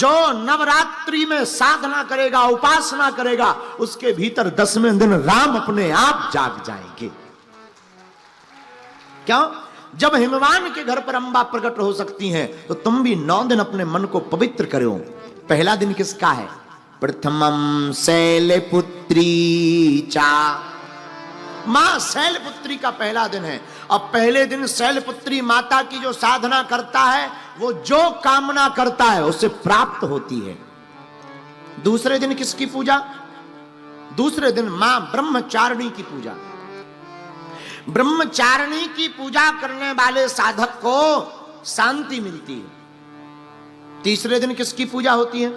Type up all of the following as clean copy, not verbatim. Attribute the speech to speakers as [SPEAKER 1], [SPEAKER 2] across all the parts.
[SPEAKER 1] जो नवरात्रि में साधना करेगा, उपासना करेगा, उसके भीतर 10वें दिन राम अपने आप जाग जाएंगे। क्यों? जब हिमवान के घर पर अंबा प्रकट हो सकती हैं, तो तुम भी 9 दिन अपने मन को पवित्र करो। पहला दिन किसका है? प्रथमम शैलपुत्री चा, मां शैलपुत्री का पहला दिन है। अब पहले दिन शैलपुत्री माता की जो साधना करता है, वो जो कामना करता है उससे प्राप्त होती है। दूसरे दिन किसकी पूजा? दूसरे दिन मां ब्रह्मचारिणी की पूजा। ब्रह्मचारिणी की पूजा करने वाले साधक को शांति मिलती है। तीसरे दिन किसकी पूजा होती है?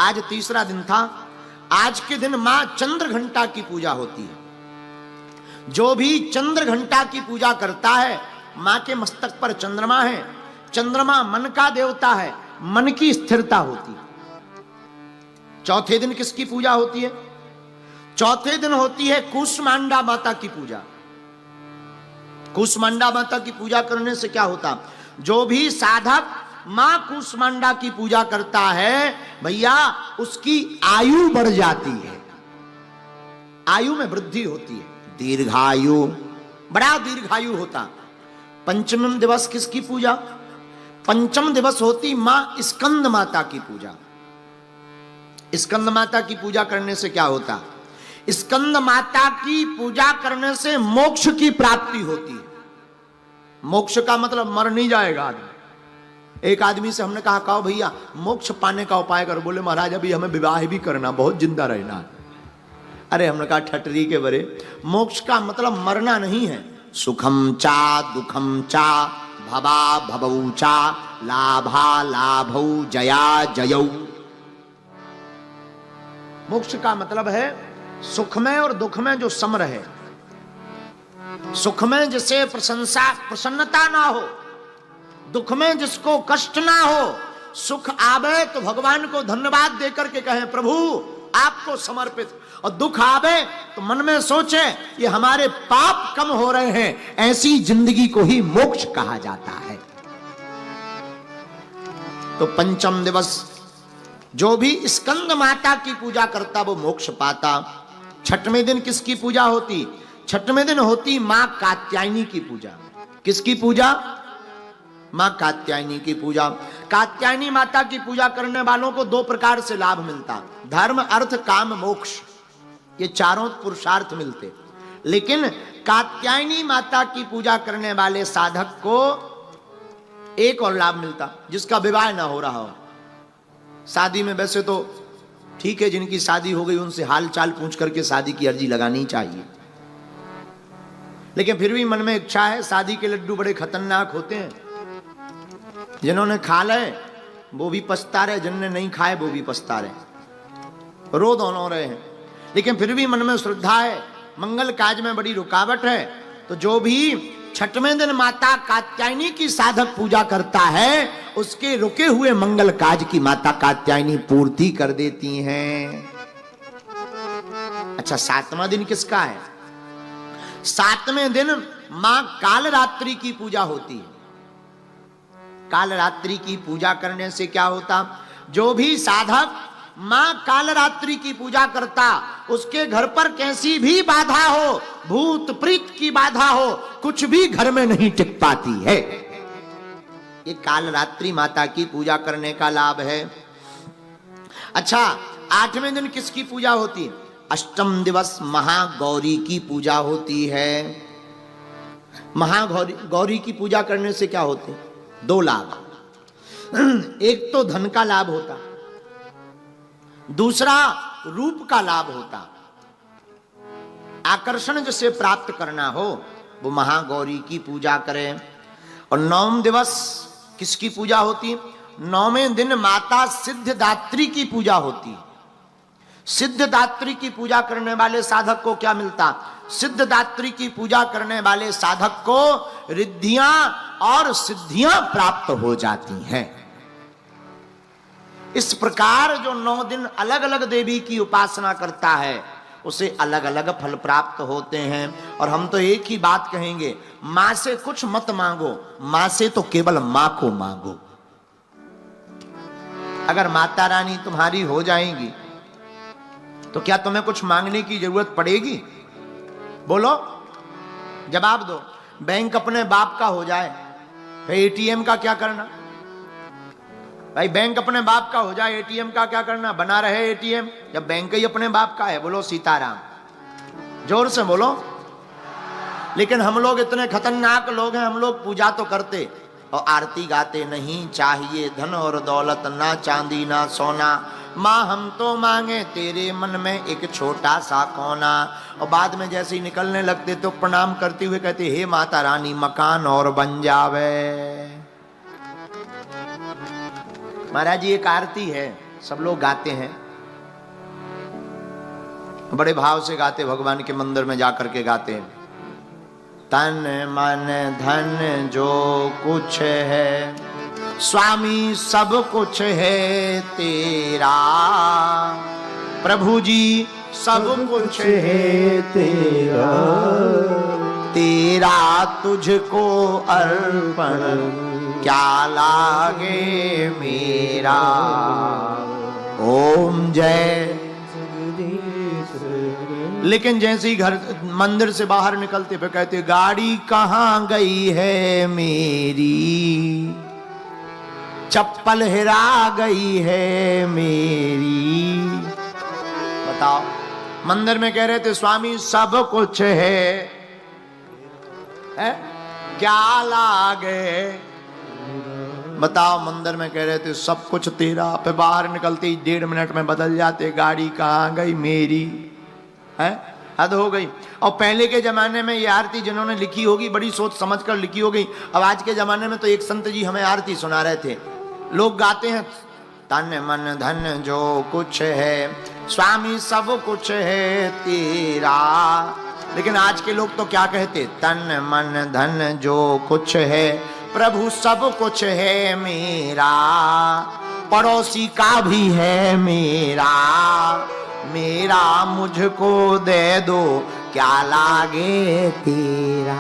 [SPEAKER 1] आज तीसरा दिन था। आज के दिन मां चंद्र घंटा की पूजा होती है। जो भी चंद्र घंटा की पूजा करता है, मां के मस्तक पर चंद्रमा है। चंद्रमा मन का देवता है, मन की स्थिरता होती है। चौथे दिन किसकी पूजा होती है? चौथे दिन होती है कूष्मांडा माता की पूजा। कूष्मांडा माता की पूजा करने से क्या होता? जो भी साधक मां कूष्मांडा की पूजा करता है, भैया उसकी आयु बढ़ जाती है, आयु में वृद्धि होती है, दीर्घायु, बड़ा दीर्घायु होता। पंचम दिवस किसकी पूजा? पंचम दिवस होती मां स्कंद माता की पूजा। स्कंद माता की पूजा करने से क्या होता? स्कंद माता की पूजा करने से मोक्ष की प्राप्ति होती है। मोक्ष का मतलब मर नहीं जाएगा आदमी। एक आदमी से हमने कहा, कहो भैया मोक्ष पाने का उपाय करो। बोले महाराज अभी हमें विवाह भी करना, बहुत जिंदा रहना है। अरे हमने कहा ठटरी के बरे, मोक्ष का मतलब मरना नहीं है। सुखम चा दुखम चा भवा भवऊ चा लाभा लाभौ जया जयौ। मोक्ष का मतलब है सुख में और दुख में जो सम रहे। सुख में जिसे प्रसन्नता ना हो, दुख में जिसको कष्ट ना हो। सुख आवे तो भगवान को धन्यवाद देकर के कहें प्रभु आपको समर्पित, और दुख आवे तो मन में सोचे ये हमारे पाप कम हो रहे हैं। ऐसी जिंदगी को ही मोक्ष कहा जाता है। तो पंचम दिवस जो भी स्कंद माता की पूजा करता वो मोक्ष पाता। छठवें दिन किसकी पूजा होती? छठवें दिन होती मां कात्यायनी की पूजा। किसकी पूजा? मां कात्यायनी की पूजा। कात्यायनी माता की पूजा करने वालों को 2 प्रकार से लाभ मिलता, धर्म अर्थ काम मोक्ष, ये चारों पुरुषार्थ मिलते। लेकिन कात्यायनी माता की पूजा करने वाले साधक को एक और लाभ मिलता, जिसका विवाह ना हो रहा हो। शादी में वैसे तो ठीक है, जिनकी शादी हो गई उनसे हाल चाल पूछ करके शादी की अर्जी लगानी चाहिए, लेकिन फिर भी मन में इच्छा है। शादी के लड्डू बड़े खतरनाक होते हैं। जिन्होंने खा ले वो भी पछता रहे, जिन्होंने नहीं खाए वो भी पछता रहे, रो दोनों रहे हैं। लेकिन फिर भी मन में श्रद्धा है, मंगल काज में बड़ी रुकावट है। तो जो भी छठवें दिन माता कात्यायनी की साधक पूजा करता है, उसके रुके हुए मंगल काज की माता कात्यायनी पूर्ति कर देती हैं। अच्छा, 7वां दिन किसका है? 7वें दिन मां कालरात्रि की पूजा होती है। कालरात्रि की पूजा करने से क्या होता? जो भी साधक मां कालरात्रि की पूजा करता, उसके घर पर कैसी भी बाधा हो, भूत प्रीत की बाधा हो, कुछ भी घर में नहीं टिक पाती है। ये कालरात्रि माता की पूजा करने का लाभ है। अच्छा, 8वें दिन किसकी पूजा होती है? अष्टम दिवस महागौरी की पूजा होती है। महागौरी की पूजा करने से क्या होते? 2 लाभ। एक तो धन का लाभ होता, दूसरा रूप का लाभ होता। आकर्षण जिसे प्राप्त करना हो वो महागौरी की पूजा करें। और 9वें दिवस किसकी पूजा होती? 9वें दिन माता सिद्धदात्री की पूजा होती। सिद्धदात्री की पूजा करने वाले साधक को क्या मिलता? सिद्धदात्री की पूजा करने वाले साधक को रिद्धियां और सिद्धियां प्राप्त हो जाती हैं। इस प्रकार जो 9 दिन अलग अलग देवी की उपासना करता है, उसे अलग अलग फल प्राप्त होते हैं। और हम तो एक ही बात कहेंगे, मां से कुछ मत मांगो, मां से तो केवल मां को मांगो। अगर माता रानी तुम्हारी हो जाएंगी तो क्या तुम्हें कुछ मांगने की जरूरत पड़ेगी? बोलो, जवाब दो। बैंक अपने बाप का हो जाए, फिर एटीएम का क्या करना? भाई बैंक अपने बाप का हो जाए, एटीएम का क्या करना? बना रहे एटीएम, जब बैंक ही अपने बाप का है। बोलो सीताराम, जोर से बोलो। लेकिन हम लोग इतने खतरनाक लोग हैं, हम लोग पूजा तो करते और आरती गाते, नहीं चाहिए धन और दौलत, ना चांदी ना सोना, माँ हम तो मांगे तेरे मन में एक छोटा सा कोना। और बाद में जैसे ही निकलने लगते तो प्रणाम करते हुए कहते, हे माता रानी मकान और बन जावे। महाराज जी एक आरती है, सब लोग गाते हैं, बड़े भाव से गाते, भगवान के मंदिर में जाकर के गाते हैं। तन मन धन जो कुछ है स्वामी सब कुछ है तेरा, प्रभु जी सब कुछ है तेरा, तेरा तुझको अर्पण क्या लागे मेरा। ओम जय। लेकिन जैसे ही घर मंदिर से बाहर निकलते पे कहते, गाड़ी कहाँ गई है मेरी, चप्पल हिरा गई है मेरी। बताओ, मंदिर में कह रहे थे स्वामी सब कुछ है क्या लागे। बताओ, मंदिर में कह रहे थे सब कुछ तेरा, पे बाहर निकलते ही 1.5 मिनट में बदल जाते, गाड़ी कहाँ गई मेरी। है हद हो गई। और पहले के जमाने में ये आरती जिन्होंने लिखी होगी बड़ी सोच समझ कर लिखी होगी। अब आज के जमाने में तो एक संत जी हमें आरती सुना रहे थे, लोग गाते हैं तन मन धन जो कुछ है स्वामी सब कुछ है तेरा। लेकिन आज के लोग तो क्या कहते, तन मन धन जो कुछ है प्रभु सब कुछ है मेरा, पड़ोसी का भी है मेरा, मेरा मुझको दे दो क्या लागे तेरा।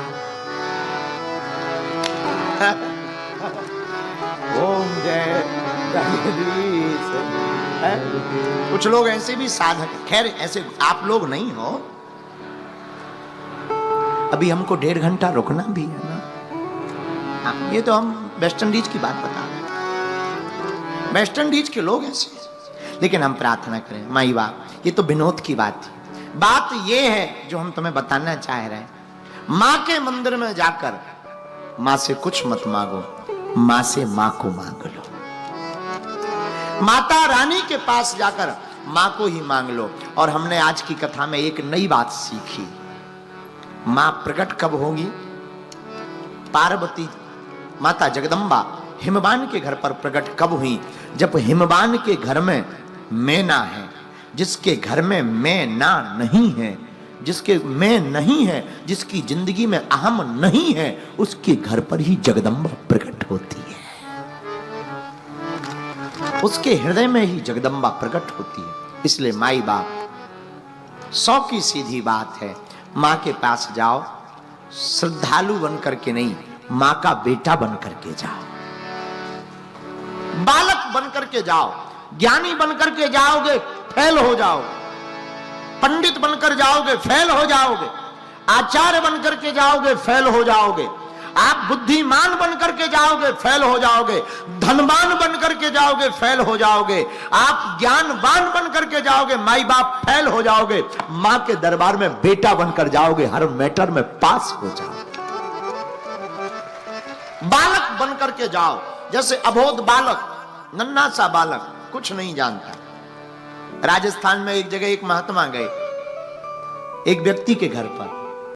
[SPEAKER 1] ओम जय जगदीश। कुछ लोग ऐसे भी साधक, खैर ऐसे आप लोग नहीं हो। अभी हमको 1.5 घंटा रुकना भी है ना। हाँ, ये तो हम वेस्ट इंडीज की बात बता रहे हैं, वेस्ट इंडीज के लोग ऐसे। लेकिन हम प्रार्थना करें माई बाप, ये तो विनोद की बात थी। बात ये है जो हम तुम्हें बताना चाह रहे हैं, माँ के मंदिर में जाकर माँ से कुछ मत मांगो, माँ से माँ को मांग लो। माता रानी के पास जाकर माँ को ही मांग लो। और हमने आज की कथा में एक नई बात सीखी, माँ प्रकट कब होगी? पार्वती माता जगदम्बा हिमवान के घर पर प्रकट कब हुई? जब हिमवान के घर में मैना है। जिसके घर में मैना नहीं है, जिसके मैं नहीं है, जिसकी जिंदगी में अहम नहीं है, उसके घर पर ही जगदम्बा प्रकट होती है। उसके हृदय में ही जगदम्बा प्रकट होती है। इसलिए माई बाप 100 की सीधी बात है, माँ के पास जाओ, श्रद्धालु बन करके नहीं, माँ का बेटा बन करके जाओ, बालक बन करके जाओ। ज्ञानी बन करके जाओगे फेल हो जाओगे, पंडित बनकर जाओगे फेल हो जाओगे, आचार्य बन करके जाओगे फेल हो जाओगे, आप बुद्धिमान बन करके जाओगे फेल हो जाओगे, धनवान बन करके जाओगे फेल हो जाओगे, आप ज्ञानवान बन करके जाओगे, माई बाप फेल हो जाओगे। मां के दरबार में बेटा बनकर जाओगे, हर मैटर में पास हो जाओगे। बालक बन करके जाओ, जैसे अबोध बालक, नन्हा सा बालक, कुछ नहीं जानता। राजस्थान में एक जगह एक महात्मा गए एक व्यक्ति के घर पर,